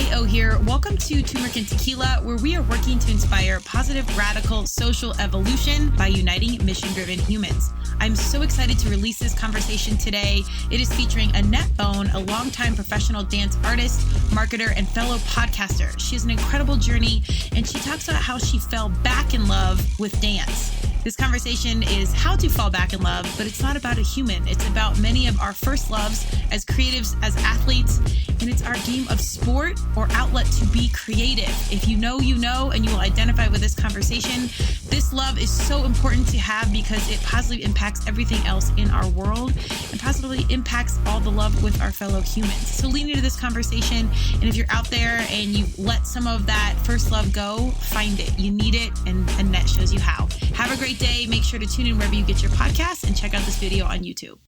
CEO here. Welcome to Turmeric and Tequila, where we are working to inspire positive, radical, social evolution by uniting mission-driven humans. I'm so excited to release this conversation today. It is featuring Annett Bone, a longtime professional dance artist, marketer, and fellow podcaster. She has an incredible journey, and she talks about how she fell back in love with dance. This conversation is how to fall back in love, but it's not about a human. It's about many of our first loves as creatives, as athletes, and it's our game of sport or outlet to be creative. If you know, you know, and you will identify with this conversation. This love is so important to have because it positively impacts everything else in our world and positively impacts all the love with our fellow humans. So lean into this conversation, and if you're out there and you let some of that first love go, find it. You need it, and Annett shows you how. Have a great day. Make sure to tune in wherever you get your podcasts and check out this video on YouTube.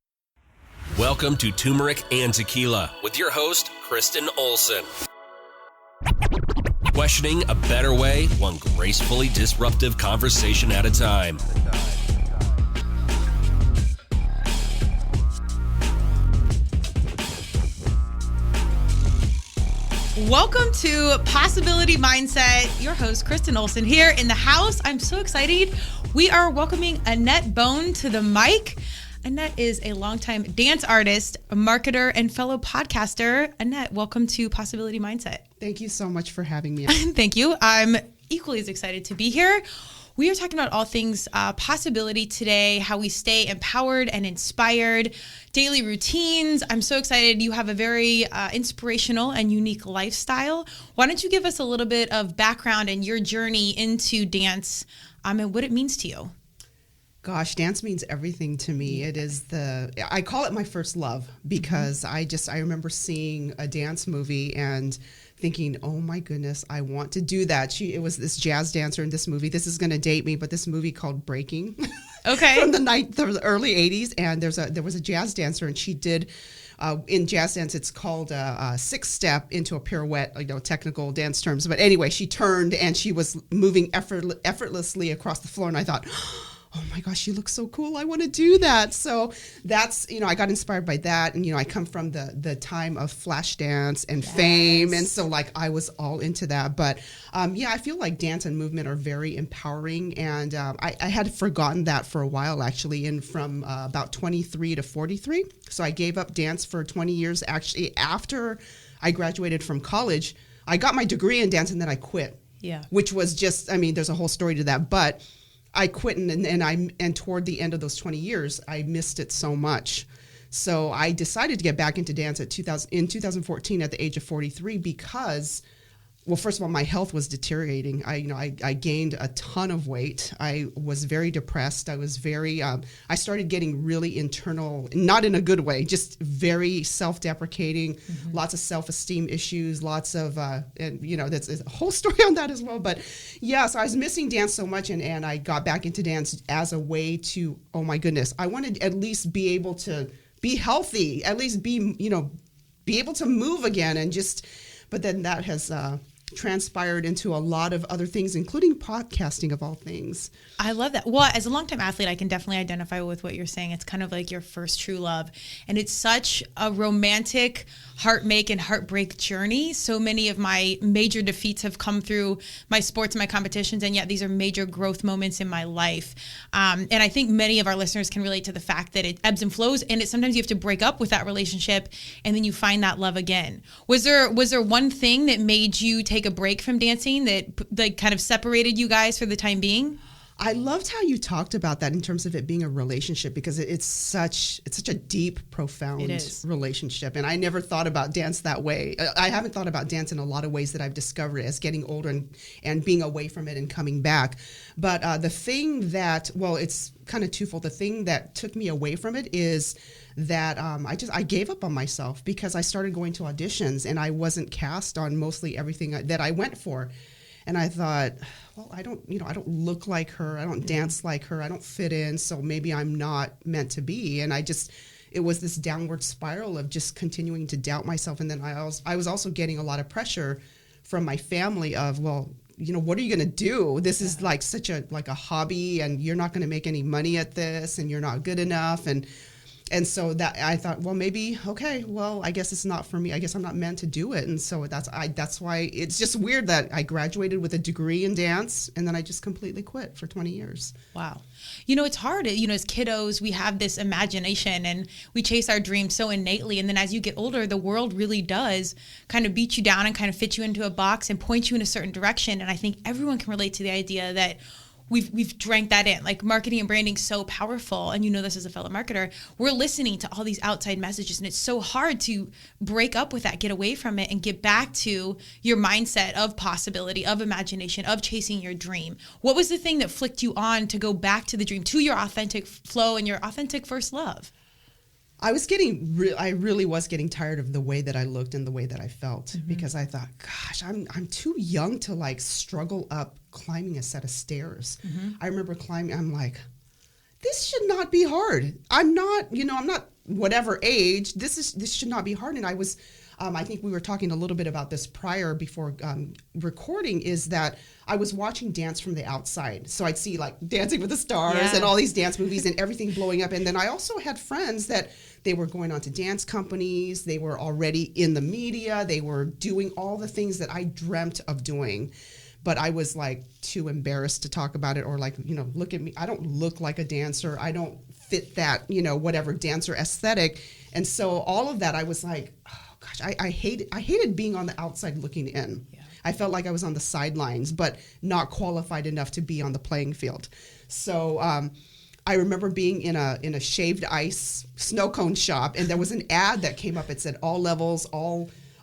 Welcome to Turmeric and Tequila with your host, Kristen Olson. Questioning a better way, one gracefully disruptive conversation at a time. Welcome to Possibility Mindset. Your host, Kristen Olson, here in the house. I'm so excited. We are welcoming Annett Bone to the mic. Annett is a longtime dance artist, a marketer, and fellow podcaster. Annett, welcome to Possibility Mindset. Thank you so much for having me. Thank you. I'm equally as excited to be here. We are talking about all things possibility today, how we stay empowered and inspired, daily routines. I'm so excited. You have a very inspirational and unique lifestyle. Why don't you give us a little bit of background and your journey into dance and what it means to you? Gosh, dance means everything to me. It is I call it my first love because I remember seeing a dance movie and thinking, oh my goodness, I want to do that. It was this jazz dancer in this movie. This is going to date me, but this movie called Breaking. Okay. From the early 80s. And there was a jazz dancer, and she did, in jazz dance, it's called a six-step into a pirouette, technical dance terms. But anyway, she turned and she was moving effortlessly across the floor. And I thought, oh my gosh, she looks so cool. I want to do that. So that's, I got inspired by that. And, I come from the time of flash dance and fame. And so I was all into that. But I feel like dance and movement are very empowering. And I had forgotten that for a while, actually, and from about 23 to 43. So I gave up dance for 20 years. Actually, after I graduated from college, I got my degree in dance and then I quit. Yeah. Which was just, there's a whole story to that. But I quit, and toward the end of those 20 years, I missed it so much. So I decided to get back into dance in 2014 at the age of 43 because, well, first of all, my health was deteriorating. I gained a ton of weight. I was very depressed. I was I started getting really internal, not in a good way, just very self-deprecating, lots of self-esteem issues, lots of, that's a whole story on that as well. But yeah, so I was missing dance so much, and I got back into dance as a way to, oh my goodness, I wanted to at least be able to be healthy, at least be able to move again but then that has transpired into a lot of other things, including podcasting of all things. I love that. Well, as a longtime athlete, I can definitely identify with what you're saying. It's kind of like your first true love. And it's such a romantic, heartmake and heartbreak journey. So many of my major defeats have come through my sports and my competitions, and yet these are major growth moments in my life. And I think many of our listeners can relate to the fact that it ebbs and flows, and sometimes you have to break up with that relationship, and then you find that love again. Was there one thing that made you take a break from dancing that kind of separated you guys for the time being? I loved how you talked about that in terms of it being a relationship, because it's such a deep, profound relationship. And I never thought about dance that way. I haven't thought about dance in a lot of ways that I've discovered as getting older and being away from it and coming back. But the thing that, well, it's kind of twofold. The thing that took me away from it is that I gave up on myself because I started going to auditions and I wasn't cast on mostly everything that I went for. And I thought, well, I don't look like her. I don't dance like her. I don't fit in. So maybe I'm not meant to be. And it was this downward spiral of just continuing to doubt myself. And then I was also getting a lot of pressure from my family of, well, what are you going to do? This is like such a hobby, and you're not going to make any money at this, and you're not good enough. And And so that I thought, well, maybe, okay, well, I guess it's not for me. I guess I'm not meant to do it. And so that's why it's just weird that I graduated with a degree in dance and then I just completely quit for 20 years. Wow. It's hard. As kiddos, we have this imagination and we chase our dreams so innately. And then as you get older, the world really does kind of beat you down and kind of fit you into a box and point you in a certain direction. And I think everyone can relate to the idea that we've drank that in. Like, marketing and branding is so powerful, and this as a fellow marketer, we're listening to all these outside messages, and it's so hard to break up with that, get away from it, and get back to your mindset of possibility, of imagination, of chasing your dream. What was the thing that flicked you on to go back to the dream, to your authentic flow and your authentic first love? I really was getting tired of the way that I looked and the way that I felt, because I thought, gosh, I'm too young to like struggle up climbing a set of stairs. I remember climbing, I'm like, this should not be hard. I'm not whatever age, this should not be hard. And I was, I think we were talking a little bit about this prior before recording, is that I was watching dance from the outside. So I'd see like Dancing with the Stars and all these dance movies and everything blowing up. And then I also had friends that they were going on to dance companies. They were already in the media. They were doing all the things that I dreamt of doing. But I was like too embarrassed to talk about it, or like, look at me. I don't look like a dancer. I don't fit that, whatever dancer aesthetic. And so all of that, I was like, oh gosh, I hated being on the outside looking in. Yeah. I felt like I was on the sidelines, but not qualified enough to be on the playing field. So I remember being in a shaved ice snow cone shop, and there was an ad that came up. It said all levels,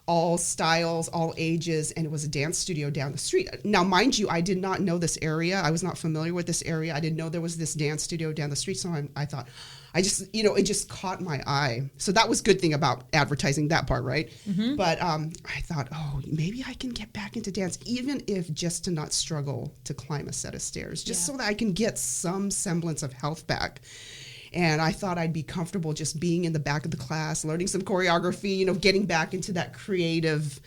all styles, all ages, and it was a dance studio down the street. Now, mind you, I did not know this area. I was not familiar with this area. I didn't know there was this dance studio down the street. So I thought, it just caught my eye. So that was a good thing about advertising, that part, right? But I thought, oh, maybe I can get back into dance, even if just to not struggle to climb a set of stairs, just so that I can get some semblance of health back. And I thought I'd be comfortable just being in the back of the class, learning some choreography, getting back into that creative,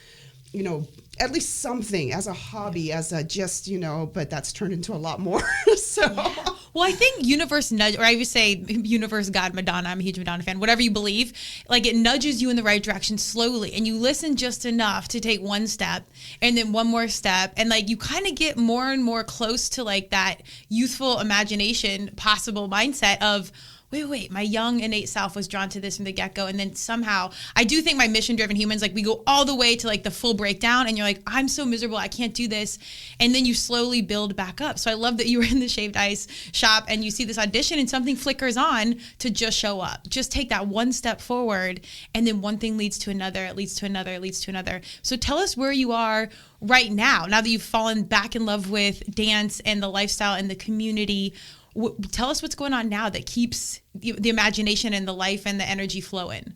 at least something as a hobby, as a just, but that's turned into a lot more. So. Yeah. Well, I think universe nudge, or I would say universe, God, Madonna, I'm a huge Madonna fan, whatever you believe, like it nudges you in the right direction slowly, and you listen just enough to take one step and then one more step, and like you kind of get more and more close to like that youthful imagination possible mindset of, wait, my young innate self was drawn to this from the get-go. And then somehow, I do think my mission-driven humans, like we go all the way to like the full breakdown, and you're like, I'm so miserable, I can't do this. And then you slowly build back up. So I love that you were in the shaved ice shop and you see this audition and something flickers on to just show up. Just take that one step forward, and then one thing leads to another, it leads to another, it leads to another. So tell us where you are right now that you've fallen back in love with dance and the lifestyle and the community. Tell us what's going on now that keeps the imagination and the life and the energy flowing.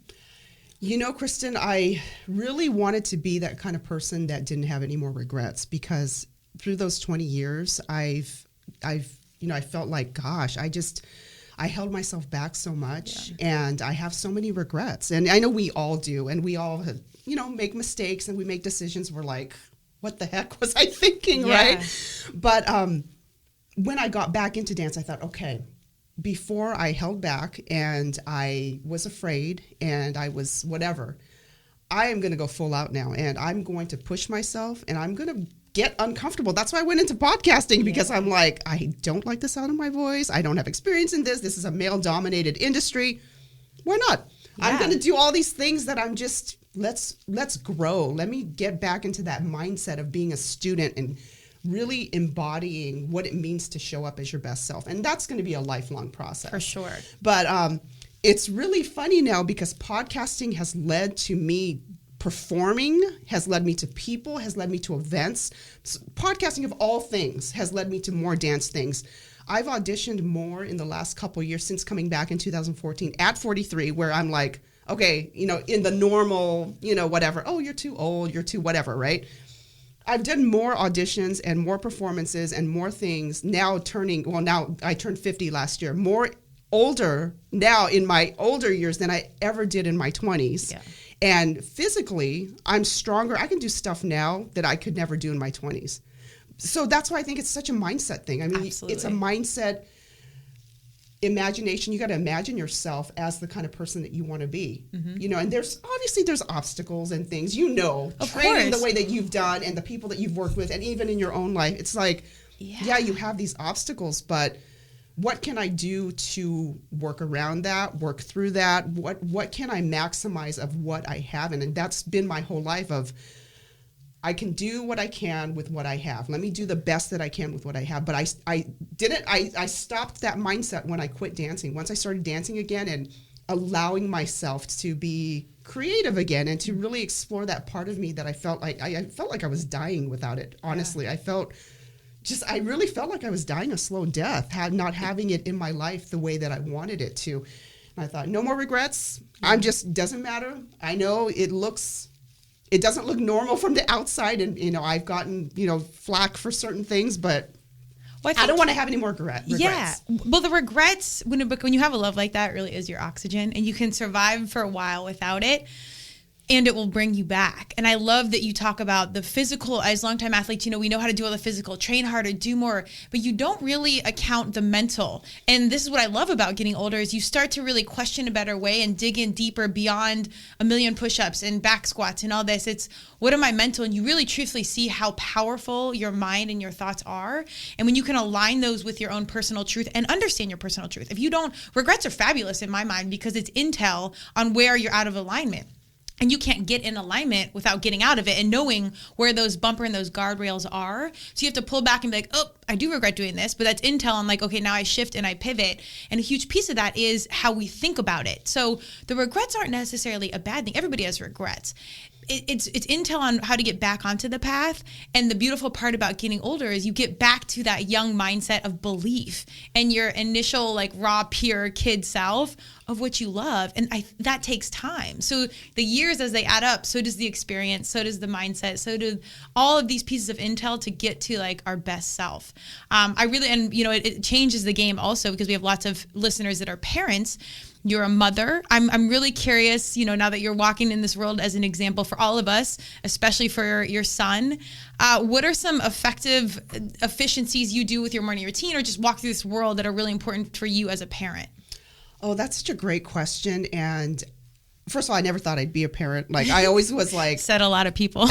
Kristen, I really wanted to be that kind of person that didn't have any more regrets, because through those 20 years, I felt like, gosh, I held myself back so much, and I have so many regrets. And I know we all do, and we all have, make mistakes, and we make decisions. We're like, what the heck was I thinking, right? But when I got back into dance, I thought, okay, before I held back and I was afraid and I was whatever, I am going to go full out now, and I'm going to push myself, and I'm going to get uncomfortable. That's why I went into podcasting, because I'm like, I don't like the sound of my voice. I don't have experience in this. This is a male-dominated industry. Why not? Yeah. I'm going to do all these things that I'm just, let's grow. Let me get back into that mindset of being a student and really embodying what it means to show up as your best self. And that's going to be a lifelong process. For sure. But it's really funny now, because podcasting has led to me performing, has led me to people, has led me to events. Podcasting of all things has led me to more dance things. I've auditioned more in the last couple of years since coming back in 2014 at 43, where I'm like, okay, in the normal, whatever, oh, you're too old, you're too whatever, right? I've done more auditions and more performances and more things now now I turned 50 last year, more older now in my older years than I ever did in my 20s. Yeah. And physically, I'm stronger. I can do stuff now that I could never do in my 20s. So that's why I think it's such a mindset thing. I mean, Absolutely. It's a mindset. imagination. You got to imagine yourself as the kind of person that you want to be, and there's obstacles and things, of training course. the way that you've done and the people that you've worked with, and even in your own life, it's like, yeah, you have these obstacles, but what can I do to work around that, work through that? What can I maximize of what I have? And that's been my whole life of, I can do what I can with what I have. Let me do the best that I can with what I have. But I stopped that mindset when I quit dancing. Once I started dancing again and allowing myself to be creative again and to really explore that part of me that I felt like I was dying without it. Honestly, I really felt like I was dying a slow death, not having it in my life the way that I wanted it to. And I thought, no more regrets. Doesn't matter. I know it doesn't look normal from the outside, and I've gotten flack for certain things, but I don't want to have any more regrets. Yeah. Well, the regrets, when you have a love like that, it really is your oxygen, and you can survive for a while without it, and it will bring you back. And I love that you talk about the physical. As longtime athletes, we know how to do all the physical, train harder, do more, but you don't really account the mental. And this is what I love about getting older, is you start to really question a better way and dig in deeper beyond a million push-ups and back squats and all this. It's, what am I mental? And you really truthfully see how powerful your mind and your thoughts are. And when you can align those with your own personal truth and understand your personal truth. If you don't, regrets are fabulous in my mind, because it's intel on where you're out of alignment. And you can't get in alignment without getting out of it and knowing where those bumper and those guardrails are. So you have to pull back and be like, oh, I do regret doing this, but that's intel. I'm like, okay, now I shift and I pivot. And a huge piece of that is how we think about it. So the regrets aren't necessarily a bad thing. Everybody has regrets. It's intel on how to get back onto the path. And the beautiful part about getting older is you get back to that young mindset of belief and your initial like raw, pure kid self of what you love. And that takes time. So the years, as they add up, so does the experience, so does the mindset, so do all of these pieces of intel to get to like our best self. It changes the game also, because we have lots of listeners that are parents. You're a mother. I'm really curious, now that you're walking in this world as an example for all of us, especially for your son, what are some effective efficiencies you do with your morning routine, or just walk through this world, that are really important for you as a parent? Oh, that's such a great question. And first of all, I never thought I'd be a parent. Like, I always was like... Said a lot of people.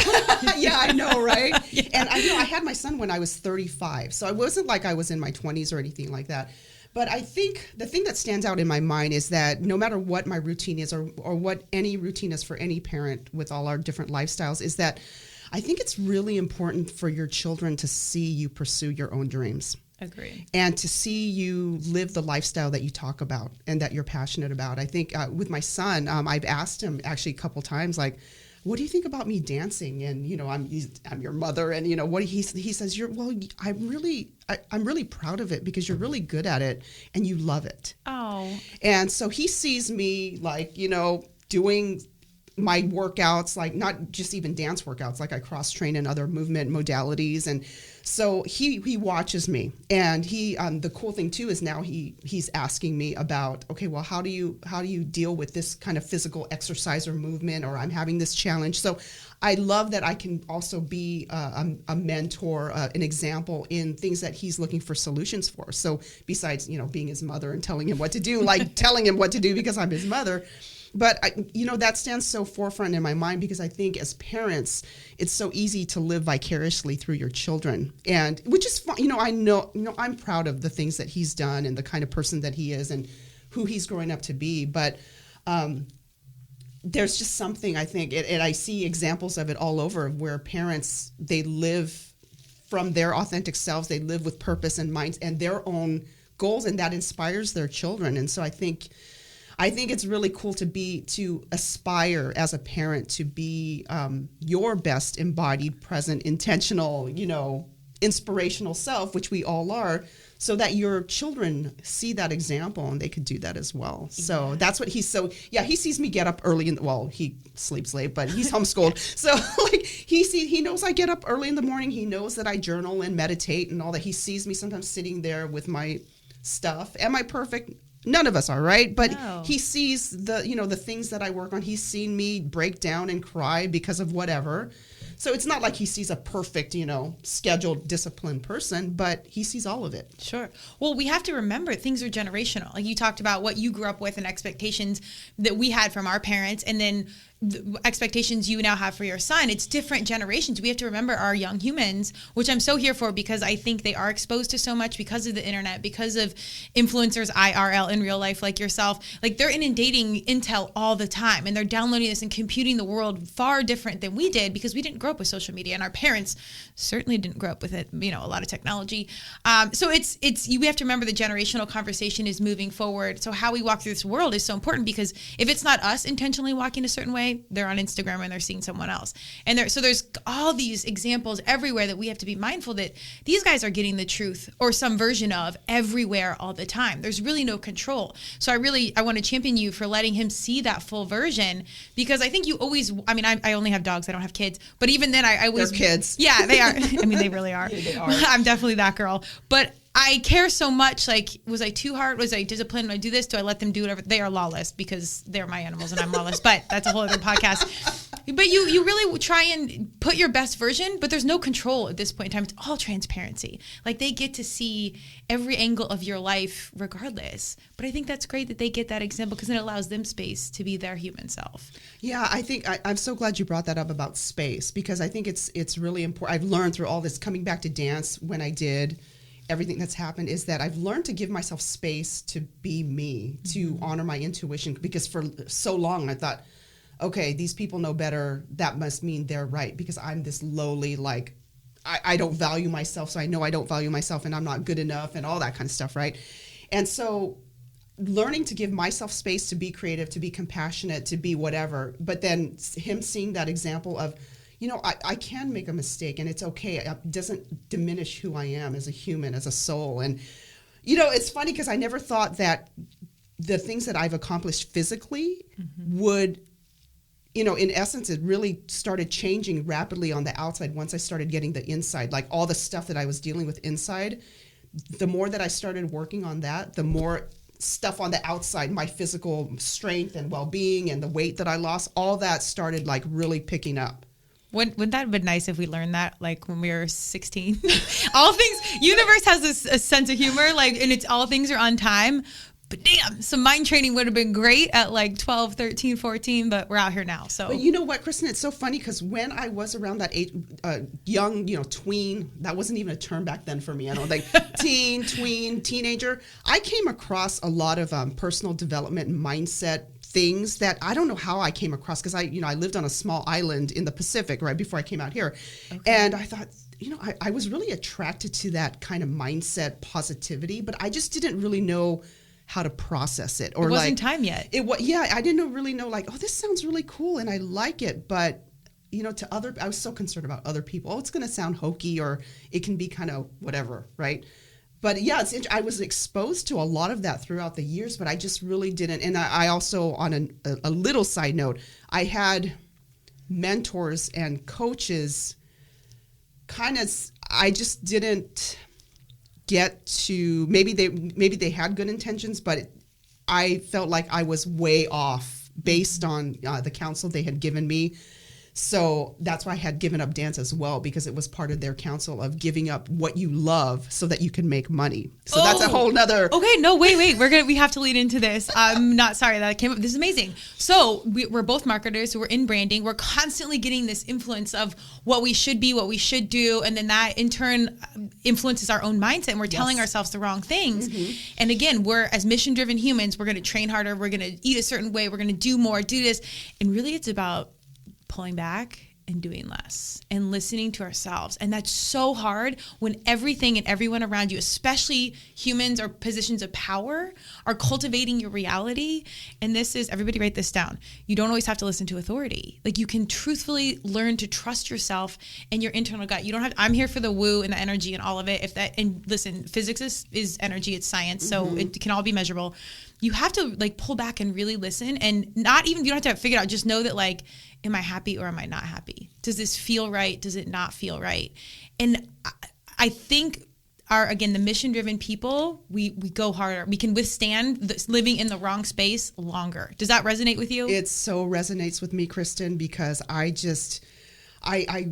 Yeah, I know, right? Yeah. And I had my son when I was 35. So it wasn't like I was in my 20s or anything like that. But I think the thing that stands out in my mind is that no matter what my routine is, or what any routine is for any parent with all our different lifestyles, is that I think it's really important for your children to see you pursue your own dreams. Agreed. And to see you live the lifestyle that you talk about and that you're passionate about. I think with my son, I've asked him actually a couple times, like, what do you think about me dancing? And I'm your mother, and what he says. I'm really proud of it, because you're really good at it and you love it. Oh. And so he sees me like doing my workouts, like not just even dance workouts, like I cross train in other movement modalities, and so he watches me. And he the cool thing too is now he's asking me about, okay, well, how do you deal with this kind of physical exercise or movement, or I'm having this challenge. So I love that I can also be a mentor, an example in things that he's looking for solutions for. So besides being his mother and telling him what to do, like telling him what to do because I'm his mother. But that stands so forefront in my mind, because I think as parents, it's so easy to live vicariously through your children, and which is fun. I know I'm proud of the things that he's done and the kind of person that he is and who he's growing up to be. But there's just something, I think, and I see examples of it all over, where parents, they live from their authentic selves, they live with purpose and minds and their own goals, and that inspires their children. And so I think it's really cool to aspire as a parent to be your best embodied, present, intentional, inspirational self, which we all are, so that your children see that example and they could do that as well. So that's what he sees me get up early he sleeps late, but he's homeschooled. So like he knows I get up early in the morning. He knows that I journal and meditate and all that. He sees me sometimes sitting there with my stuff. Am I perfect? None of us are, right? But no. He sees the things that I work on. He's seen me break down and cry because of whatever. So it's not like he sees a perfect, scheduled, disciplined person, but he sees all of it. Sure. Well, we have to remember things are generational. Like you talked about what you grew up with and expectations that we had from our parents, and then the expectations you now have for your son. It's different generations. We have to remember our young humans, which I'm so here for, because I think they are exposed to so much because of the internet, because of influencers IRL in real life like yourself. Like they're inundating intel all the time, and they're downloading this and computing the world far different than we did, because we didn't grow up with social media, and our parents certainly didn't grow up with it, a lot of technology. So we have to remember the generational conversation is moving forward. So how we walk through this world is so important, because if it's not us intentionally walking a certain way, they're on Instagram and they're seeing someone else. And there's all these examples everywhere that we have to be mindful that these guys are getting the truth, or some version of, everywhere all the time. There's really no control. So I want to champion you for letting him see that full version, because I think you always, I only have dogs, I don't have kids, but even then I always... They're kids. Yeah, they are. They really are. Yeah, they are. I'm definitely that girl. But I care so much. Like, was I too hard? Was I disciplined? When I do this? Do I let them do whatever? They are lawless, because they're my animals and I'm lawless. But that's a whole other podcast. But you really try and put your best version, but there's no control at this point in time. It's all transparency. Like, they get to see every angle of your life regardless. But I think that's great that they get that example, because it allows them space to be their human self. Yeah, I think I'm so glad you brought that up about space, because I think it's really important. I've learned through all this, coming back to dance, when I did everything that's happened, is that I've learned to give myself space to be me, to honor my intuition, because for so long I thought, okay, these people know better, that must mean they're right, because I'm this lowly, like, I don't value myself, so I know I don't value myself, and I'm not good enough, and all that kind of stuff, right? And so learning to give myself space to be creative, to be compassionate, to be whatever, but then him seeing that example of, I can make a mistake, and it's okay. It doesn't diminish who I am as a human, as a soul. And, it's funny, because I never thought that the things that I've accomplished physically would, in essence, it really started changing rapidly on the outside once I started getting the inside. Like, all the stuff that I was dealing with inside, the more that I started working on that, the more stuff on the outside, my physical strength and well-being and the weight that I lost, all that started, like, really picking up. Wouldn't that have been nice if we learned that, like, when we were 16? All things, universe has a sense of humor, like, and it's all things are on time. But damn, some mind training would have been great at like 12, 13, 14, but we're out here now. So, but you know what, Kristen, it's so funny, because when I was around that age, young, tween, that wasn't even a term back then for me. I don't think teen, tween, teenager. I came across a lot of personal development and mindset things that I don't know how I came across, because I lived on a small island in the Pacific right before I came out here. Okay. And I thought, I was really attracted to that kind of mindset positivity, but I just didn't really know how to process it. Or it wasn't time yet. I didn't really know, like, oh, this sounds really cool and I like it, but I was so concerned about other people. Oh, it's going to sound hokey, or it can be kind of whatever, right? But yeah, I was exposed to a lot of that throughout the years, but I just really didn't. And I also, on a little side note, I had mentors and coaches I just didn't get to, maybe they had good intentions, but I felt like I was way off based on the counsel they had given me. So that's why I had given up dance as well, because it was part of their counsel of giving up what you love so that you can make money. So that's a whole nother. Okay, no, wait. We have to lead into this. I'm not sorry that came up. This is amazing. So we're both marketers. We're in branding. We're constantly getting this influence of what we should be, what we should do. And then that in turn influences our own mindset, and we're telling ourselves the wrong things. Mm-hmm. And again, we're as mission-driven humans, we're going to train harder. We're going to eat a certain way. We're going to do more, do this. And really it's about pulling back and doing less and listening to ourselves. And that's so hard when everything and everyone around you, especially humans or positions of power, are cultivating your reality. And this is, everybody write this down. You don't always have to listen to authority. Like, you can truthfully learn to trust yourself and your internal gut. You don't have, I'm here for the woo and the energy and all of it. And listen, physics is energy, it's science. So it can all be measurable. You have to like pull back and really listen, and you don't have to figure it out. Just know that, like, am I happy or am I not happy? Does this feel right? Does it not feel right? And I think the mission-driven people, we go harder. We can withstand living in the wrong space longer. Does that resonate with you? It so resonates with me, Kristen, because I I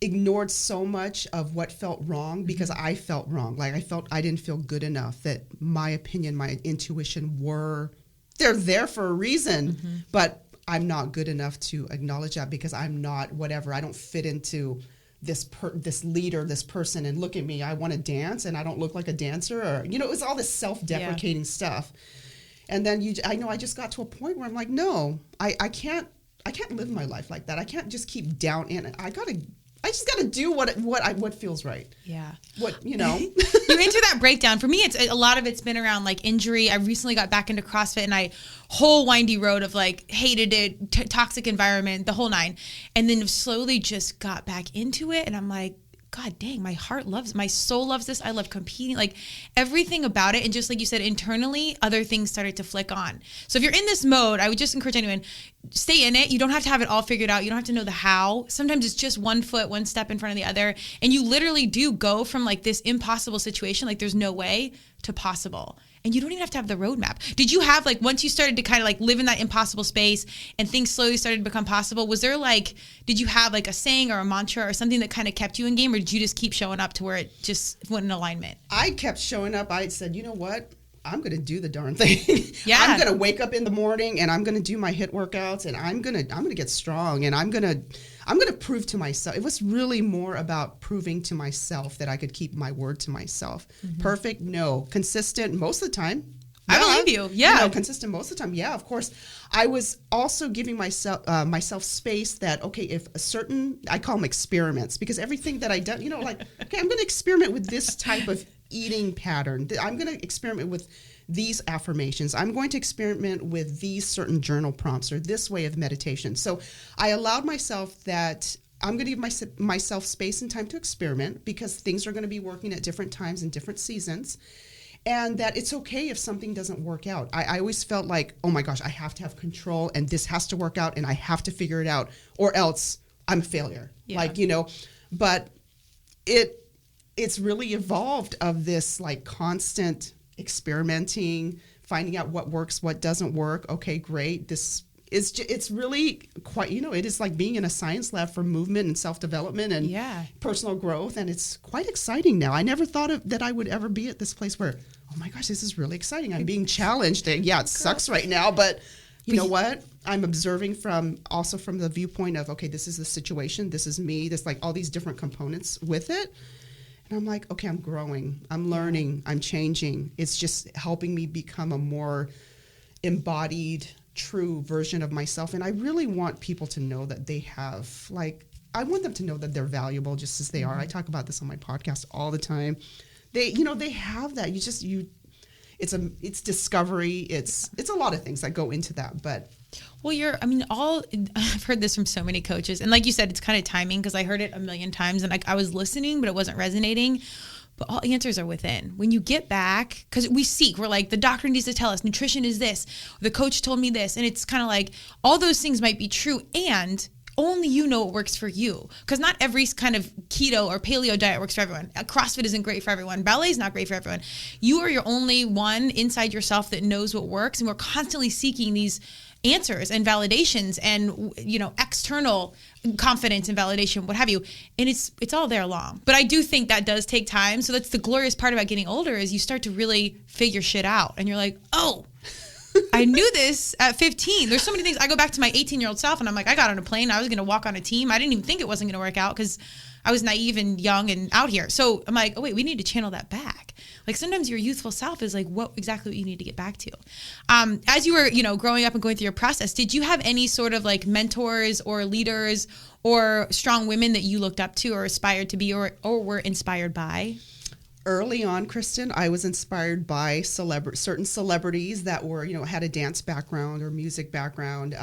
ignored so much of what felt wrong because I felt wrong. Like I felt I didn't feel good enough, that my opinion, my intuition they're there for a reason, but I'm not good enough to acknowledge that because I'm not whatever. I don't fit into this leader, this person, and look at me, I want to dance and I don't look like a dancer, or it was all this self-deprecating stuff. And then I just got to a point where I'm like, no, I can't live my life like that. I can't just keep down in it. I just got to do what feels right. Yeah. You enter that breakdown. For me, it's a lot of it's been around like injury. I recently got back into CrossFit and whole windy road of like hated it, toxic environment, the whole nine. And then slowly just got back into it. And I'm like, God dang, my soul loves this. I love competing, like everything about it. And just like you said, internally, other things started to flick on. So if you're in this mode, I would just encourage anyone, stay in it. You don't have to have it all figured out. You don't have to know the how. Sometimes it's just one foot, one step in front of the other. And you literally do go from like this impossible situation, like there's no way, to possible. And you don't even have to have the roadmap. Did you have like, once you started to kind of like live in that impossible space and things slowly started to become possible, did you have like a saying or a mantra or something that kind of kept you in game, or did you just keep showing up to where it just went in alignment? I kept showing up. I said, you know what? I'm going to do the darn thing. Yeah. I'm going to wake up in the morning and I'm going to do my HIIT workouts, and I'm going to get strong, and I'm going to prove to myself. It was really more about proving to myself that I could keep my word to myself. Perfect? No. Consistent most of the time. I believe you. Yeah. Consistent most of the time. Yeah, of course. I was also giving myself space that, okay, if I call them experiments, because everything that I done, like, okay, I'm going to experiment with this type of eating pattern. I'm going to experiment with these affirmations. I'm going to experiment with these certain journal prompts or this way of meditation. So I allowed myself that I'm going to give myself space and time to experiment, because things are going to be working at different times and different seasons. And that it's okay if something doesn't work out. I always felt like, oh my gosh, I have to have control and this has to work out and I have to figure it out or else I'm a failure. Yeah. But it's really evolved of this like constant experimenting, finding out what works, what doesn't work. Okay, great. It's really quite, it is like being in a science lab for movement and self-development and personal growth. And it's quite exciting now. I never thought that I would ever be at this place where, oh my gosh, this is really exciting. I'm being challenged. And it sucks right now, but you know what? I'm observing from the viewpoint of, okay, this is the situation. This is me. There's like all these different components with it. And I'm like, okay, I'm growing. I'm learning. I'm changing. It's just helping me become a more embodied, true version of myself. And I really want people to know that they have, I want them to know that they're valuable just as they are. I talk about this on my podcast all the time. They have that. It's discovery. It's a lot of things that go into that, but. Well, I've heard this from so many coaches. And like you said, it's kind of timing, because I heard it a million times and I was listening, but it wasn't resonating. But all answers are within. When you get back, because we're like, the doctor needs to tell us nutrition is this, the coach told me this. And it's kind of like all those things might be true, and only you know what works for you. Because not every kind of keto or paleo diet works for everyone. CrossFit isn't great for everyone. Ballet is not great for everyone. You are your only one inside yourself that knows what works. And we're constantly seeking these answers and validations and, external confidence and validation, what have you. And it's all there along. But I do think that does take time. So that's the glorious part about getting older, is you start to really figure shit out. And you're like, oh, I knew this at 15. There's so many things. I go back to my 18-year-old self and I'm like, I got on a plane. I was going to walk on a team. I didn't even think it wasn't going to work out because I was naive and young and out here. So I'm like, oh, wait, we need to channel that back. Like sometimes your youthful self is like what you need to get back to. As you were, growing up and going through your process, did you have any sort of like mentors or leaders or strong women that you looked up to or aspired to be or were inspired by? Early on, Kristen, I was inspired by certain celebrities that were, had a dance background or music background.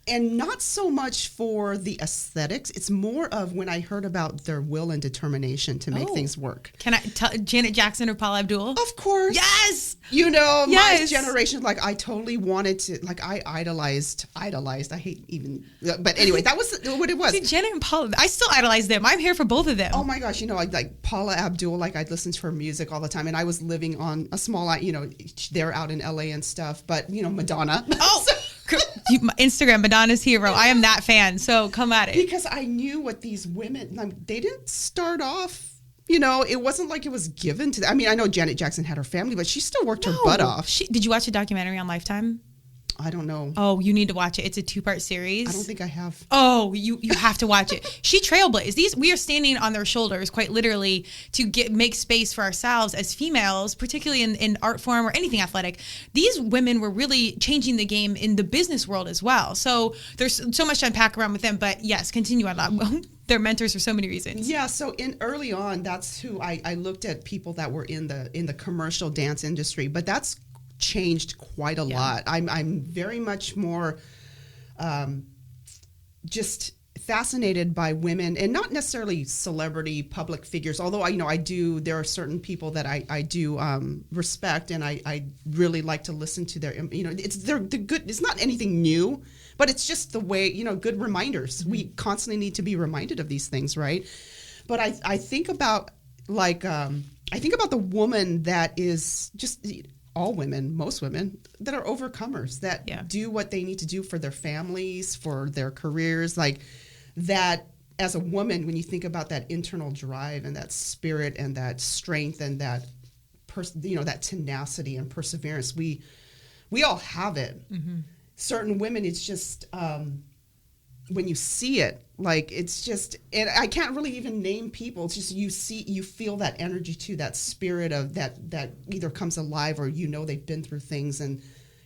And not so much for the aesthetics. It's more of when I heard about their will and determination to make things work. Can I tell Janet Jackson or Paula Abdul? Of course. Yes. My generation, I totally wanted to, I idolized. I hate even, but anyway, that was what it was. See, Janet and Paula, I still idolize them. I'm here for both of them. Oh my gosh, like Paula Abdul, I'd listen to her music all the time. And I was living on a small, they're out in LA and stuff, but Madonna. Oh. Instagram, Madonna's hero. I am that fan. So come at it. Because I knew what these women, they didn't start off, it wasn't like it was given to them. I mean, I know Janet Jackson had her family, but she still worked her butt off. Did you watch a documentary on Lifetime? I don't know. Oh, you need to watch it. It's a 2-part series. I don't think I have. Oh, you have to watch it. She trailblazed. We are standing on their shoulders, quite literally, to make space for ourselves as females, particularly in art form or anything athletic. These women were really changing the game in the business world as well. So there's so much to unpack around with them. But yes, continue on that. They're mentors for so many reasons. Yeah, so early on, that's who I looked at, people that were in the commercial dance industry. But that's changed quite a lot. I'm very much more just fascinated by women, and not necessarily celebrity public figures, although I do, there are certain people that I do respect, and I really like to listen to their, they're good. It's not anything new, but it's just the way, good reminders. Mm-hmm. We constantly need to be reminded of these things, right? But I think about the woman that is just all women, most women, that are overcomers, that do what they need to do for their families, for their careers, like that. As a woman, when you think about that internal drive and that spirit and that strength and that that tenacity and perseverance, we all have it. Mm-hmm. Certain women, it's just when you see it, like, it's just, and I can't really even name people. It's just you feel that energy too, that spirit of that either comes alive or they've been through things, and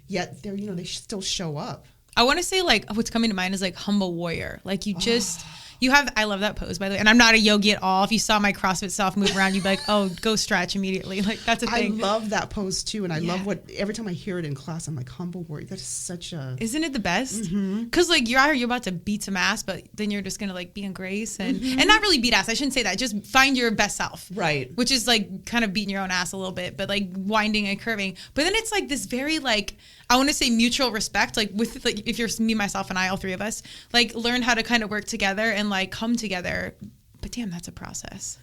yet they're they still show up. I want to say, like, what's coming to mind is like humble warrior. Like, you just I love that pose, by the way. And I'm not a yogi at all. If you saw my CrossFit self move around, you'd be like, oh, go stretch immediately. Like, that's a thing. I love that pose too. And I love every time I hear it in class, I'm like, humble warrior. That is such a... Isn't it the best? Because, like, you're out here, you're about to beat some ass, but then you're just going to, like, be in grace and not really beat ass. I shouldn't say that. Just find your best self. Right. Which is, like, kind of beating your own ass a little bit, but, like, winding and curving. But then it's, like, this very, like... I want to say mutual respect, like, with, like, if you're me, myself, and I, all three of us, like, learn how to kind of work together and, like, come together. But damn, that's a process.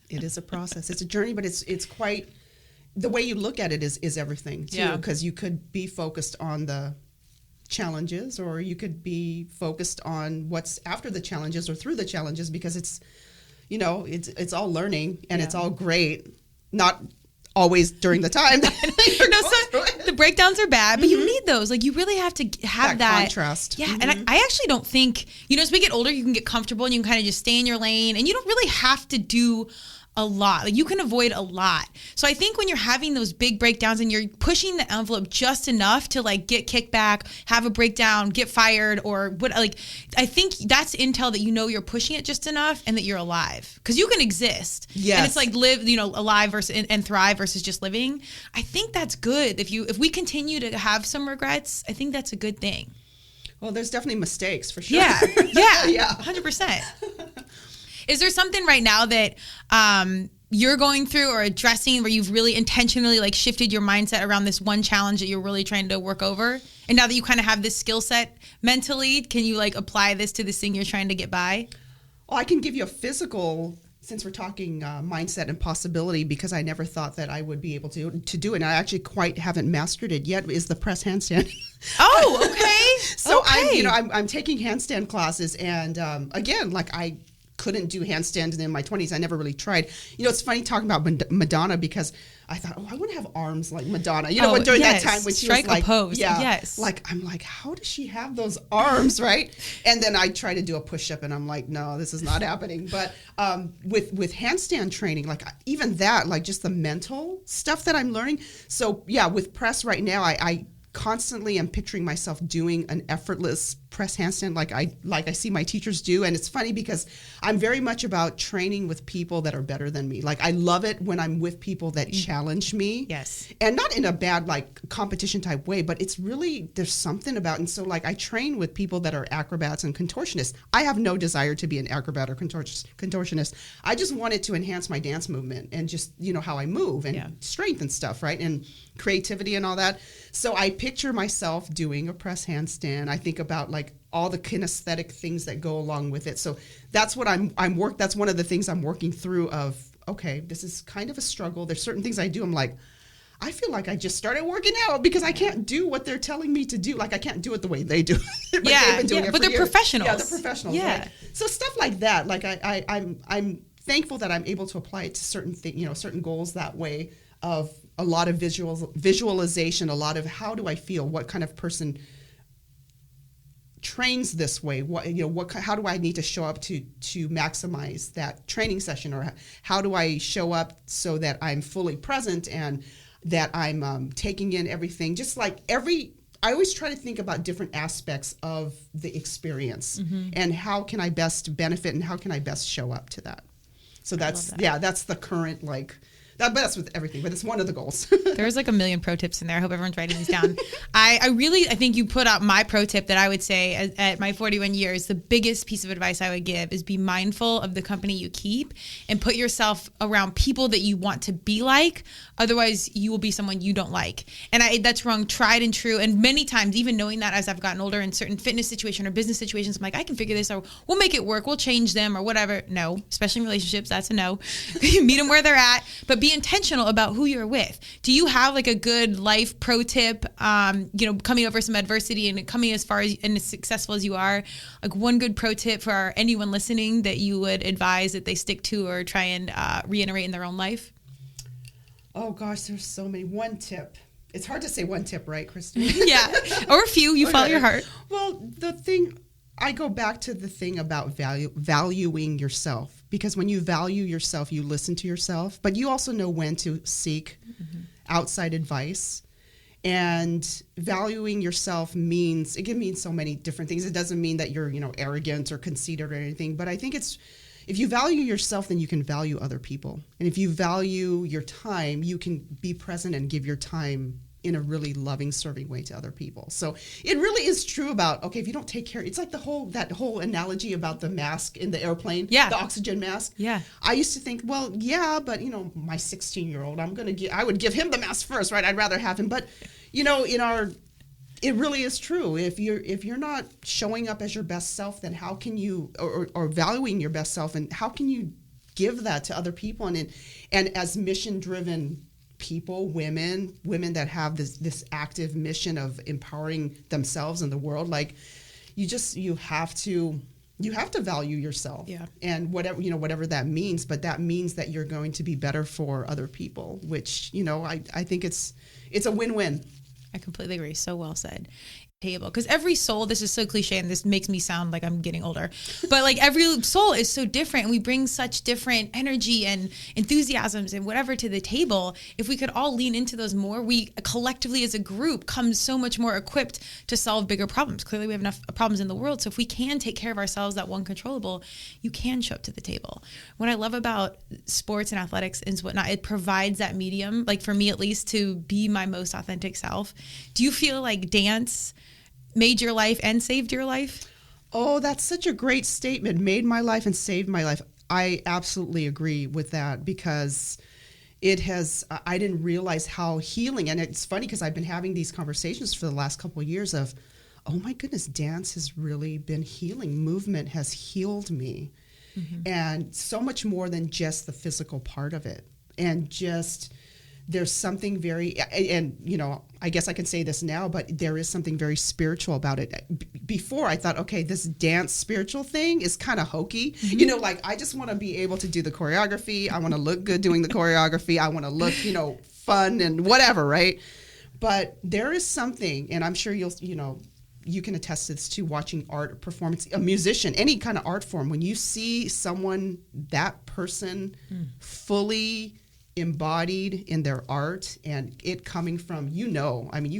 It is a process. It's a journey, but it's quite, the way you look at it is everything too. Because you could be focused on the challenges, or you could be focused on what's after the challenges or through the challenges, because it's, it's all learning and it's all great. Not always during the time. The breakdowns are bad, but you need those. Like, you really have to have that contrast. Yeah, and I actually don't think, as we get older, you can get comfortable and you can kind of just stay in your lane, and you don't really have to do a lot. Like, you can avoid a lot. So I think when you're having those big breakdowns and you're pushing the envelope just enough to, like, get kicked back, have a breakdown, get fired, or what, like, I think that's intel that you're pushing it just enough and that you're alive. Because you can exist. Yes. And it's like live, alive versus and thrive versus just living. I think that's good. If we continue to have some regrets, I think that's a good thing. Well, there's definitely mistakes for sure. Yeah. 100%. Is there something right now that you're going through or addressing where you've really intentionally, like, shifted your mindset around this one challenge that you're really trying to work over? And now that you kind of have this skill set mentally, can you, like, apply this to this thing you're trying to get by? Well, I can give you a physical, since we're talking mindset and possibility, because I never thought that I would be able to do it. And I actually quite haven't mastered it yet, is the press handstand. Oh, okay. So I'm taking handstand classes, and again, like, I couldn't do handstands in my 20s. I never really tried. It's funny talking about Madonna, because I thought, I want to have arms like Madonna. During that time when she was like, a pose. Yes. Like, I'm like, how does she have those arms, right? And then I try to do a push-up, and I'm like, no, this is not happening. But with handstand training, like, even that, like, just the mental stuff that I'm learning. So yeah, with press right now, I constantly am picturing myself doing an effortless press handstand like I see my teachers do. And it's funny because I'm very much about training with people that are better than me. Like, I love it when I'm with people that challenge me. Yes. And not in a bad, like, competition type way, but it's really, there's something about, and so, like, I train with people that are acrobats and contortionists. I have no desire to be an acrobat or contortionist. I just wanted to enhance my dance movement and just, how I move and strength and stuff, right? And creativity and all that. So I picture myself doing a press handstand. I think about, like, all the kinesthetic things that go along with it. So that's what that's one of the things I'm working through of, okay, this is kind of a struggle. There's certain things I do, I'm like, I feel like I just started working out because I can't do what they're telling me to do. Like I can't do it the way they do. But they've been doing it but for they're years. professionals. Yeah, they're professionals. Yeah. Right? So stuff like that. Like I'm thankful that I'm able to apply it to certain things, certain goals that way, of a lot of visualization, a lot of how do I feel, what kind of person trains this way, how do I need to show up to maximize that training session, or how do I show up so that I'm fully present and that I'm taking in everything. Just like I always try to think about different aspects of the experience and how can I best benefit and how can I best show up to that. So that's the current but that's with everything, but it's one of the goals. There's like a million pro tips in there. I hope everyone's writing these down. I think you put out my pro tip that I would say at my 41 years, the biggest piece of advice I would give is be mindful of the company you keep and put yourself around people that you want to be like. Otherwise, you will be someone you don't like. And that's wrong, tried and true. And many times, even knowing that as I've gotten older in certain fitness situations or business situations, I'm like, I can figure this out. We'll make it work. We'll change them or whatever. No, especially in relationships, that's a no. Meet them where they're at, but be intentional about who you're with. Do you have like a good life pro tip, coming over some adversity and coming as far as and as successful as you are, like one good pro tip for anyone listening that you would advise that they stick to or try and reiterate in their own life? Oh gosh, there's so many. One tip. It's hard to say one tip, right, Christine? Yeah, or a few. You follow your heart. Well, I go back to the thing about valuing yourself, because when you value yourself, you listen to yourself, but you also know when to seek outside advice. And valuing yourself it can mean so many different things. It doesn't mean that you're, arrogant or conceited or anything, but I think if you value yourself, then you can value other people. And if you value your time, you can be present and give your time in a really loving, serving way to other people. So it really is true about, okay, if you don't take care, it's like that whole analogy about the mask in the airplane, the oxygen mask. Yeah. I used to think, well, yeah, but my 16-year-old, I would give him the mask first, right? I'd rather have him. But, it really is true. If you're not showing up as your best self, then how can you, or valuing your best self, and how can you give that to other people? And as mission-driven people, women that have this active mission of empowering themselves and the world, like you have to value yourself. Yeah. And whatever that means, but that means that you're going to be better for other people, which I think it's a win-win. I completely agree. So well said. Table, because every soul, this is so cliche and this makes me sound like I'm getting older, but like every soul is so different and we bring such different energy and enthusiasms and whatever to the table. If we could all lean into those more, we collectively as a group come so much more equipped to solve bigger problems. Clearly we have enough problems in the world, so if we can take care of ourselves, that one controllable, you can show up to the table. What I love about sports and athletics is whatnot, it provides that medium, like for me at least, to be my most authentic self. Do you feel like dance made your life and saved your life? Oh, that's such a great statement. Made my life and saved my life. I absolutely agree with that, because it has, I didn't realize how healing, and it's funny because I've been having these conversations for the last couple of years of, oh my goodness, dance has really been healing. Movement has healed me. And so much more than just the physical part of it. And just, there's something very, and I guess I can say this now, but there is something very spiritual about it. Before I thought, okay, this dance spiritual thing is kind of hokey. Like I just want to be able to do the choreography. I want to look good doing the choreography. I want to look, fun and whatever, right? But there is something, and I'm sure you can attest to this too, watching art, performance, a musician, any kind of art form, when you see someone, that person fully embodied in their art and it coming from, you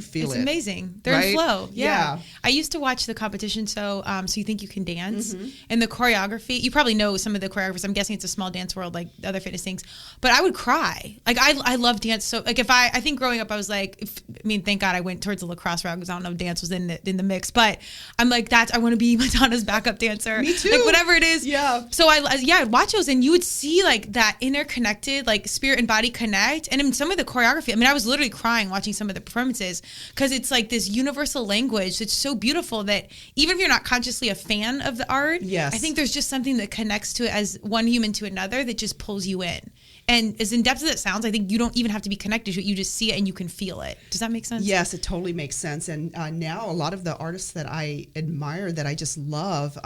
feel it. It's amazing. They're in flow. Yeah. I used to watch the competition show, So You Think You Can Dance, and the choreography, you probably know some of the choreographers. I'm guessing it's a small dance world like other fitness things, but I would cry. Like I love dance. So like I think growing up I was like, thank God I went towards the lacrosse route because I don't know if dance was in the mix, but I'm like, I want to be Madonna's backup dancer. Me too. Like whatever it is. Yeah. So I'd watch those and you would see like that interconnected, like spirit and and body connect. And in some of the choreography, I mean, I was literally crying watching some of the performances because it's like this universal language that's so beautiful that even if you're not consciously a fan of the art, yes. I think there's just something that connects to it as one human to another that just pulls you in. And as in-depth as it sounds, I think you don't even have to be connected to it. You just see it and you can feel it. Does that make sense? Yes, it totally makes sense. And now a lot of the artists that I admire, that I just love,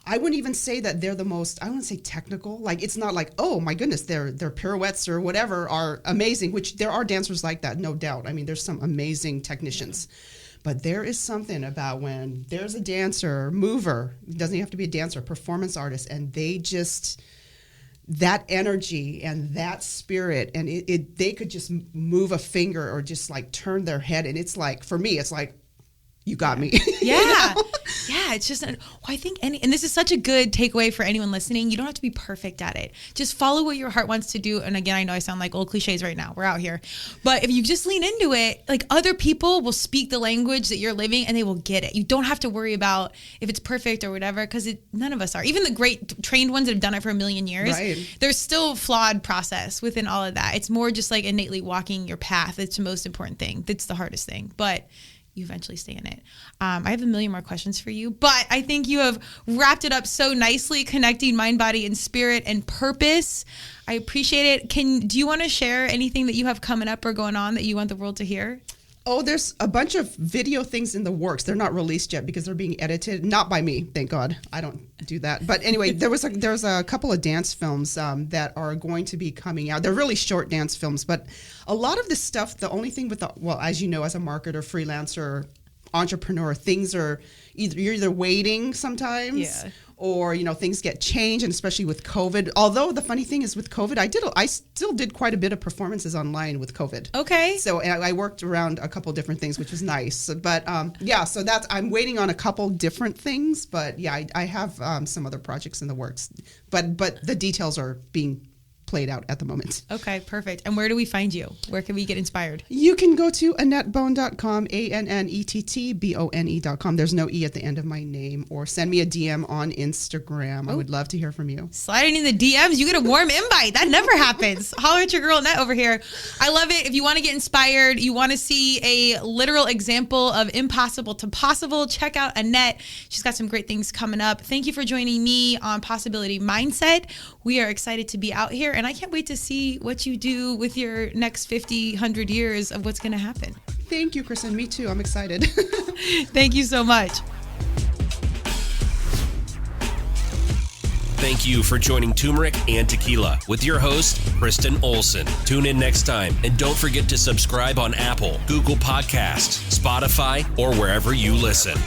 I wouldn't even say that they're the most, I wouldn't say technical. Like, it's not like, oh my goodness, their pirouettes or whatever are amazing, which there are dancers like that, no doubt. I mean, there's some amazing technicians. But there is something about when there's a dancer, mover, it doesn't have to be a dancer, performance artist, and they just, that energy and that spirit, and they could just move a finger or just like turn their head, and it's like, for me, it's like, you got me. Yeah. You know? Yeah. It's just, I think and this is such a good takeaway for anyone listening. You don't have to be perfect at it. Just follow what your heart wants to do. And again, I know I sound like old cliches right now. We're out here. But if you just lean into it, like, other people will speak the language that you're living and they will get it. You don't have to worry about if it's perfect or whatever, because none of us are. Even the great trained ones that have done it for a million years, right. There's still flawed process within all of that. It's more just like innately walking your path. It's the most important thing. That's the hardest thing. But you eventually stay in it. I have a million more questions for you, but I think you have wrapped it up so nicely, connecting mind, body, and spirit and purpose. I appreciate it. Do you want to share anything that you have coming up or going on that you want the world to hear? Oh, there's a bunch of video things in the works. They're not released yet because they're being edited. Not by me, thank God. I don't do that. But anyway, there's a couple of dance films that are going to be coming out. They're really short dance films, but a lot of this stuff, the only thing with well, as you know, as a marketer, freelancer, entrepreneur, things are you're either waiting sometimes, or things get changed, and especially with COVID. Although the funny thing is, with COVID, I still did quite a bit of performances online with COVID. Okay. So I worked around a couple different things, which was nice. But so I'm waiting on a couple different things. But yeah, I have some other projects in the works. But the details are being played out at the moment. Okay, perfect. And where do we find you? Where can we get inspired? You can go to AnnettBone.com, ANNETTBONE.com. There's no E at the end of my name, or send me a DM on Instagram. I would love to hear from you. Sliding in the DMs, you get a warm invite. That never happens. Holler at your girl Annett over here. I love it. If you want to get inspired, you want to see a literal example of impossible to possible, check out Annett. She's got some great things coming up. Thank you for joining me on Possibility Mindset. We are excited to be out here, and I can't wait to see what you do with your next 50, 100 years of what's going to happen. Thank you, Kristen. Me too. I'm excited. Thank you so much. Thank you for joining Turmeric and Tequila with your host, Kristen Olson. Tune in next time, and don't forget to subscribe on Apple, Google Podcasts, Spotify, or wherever you listen.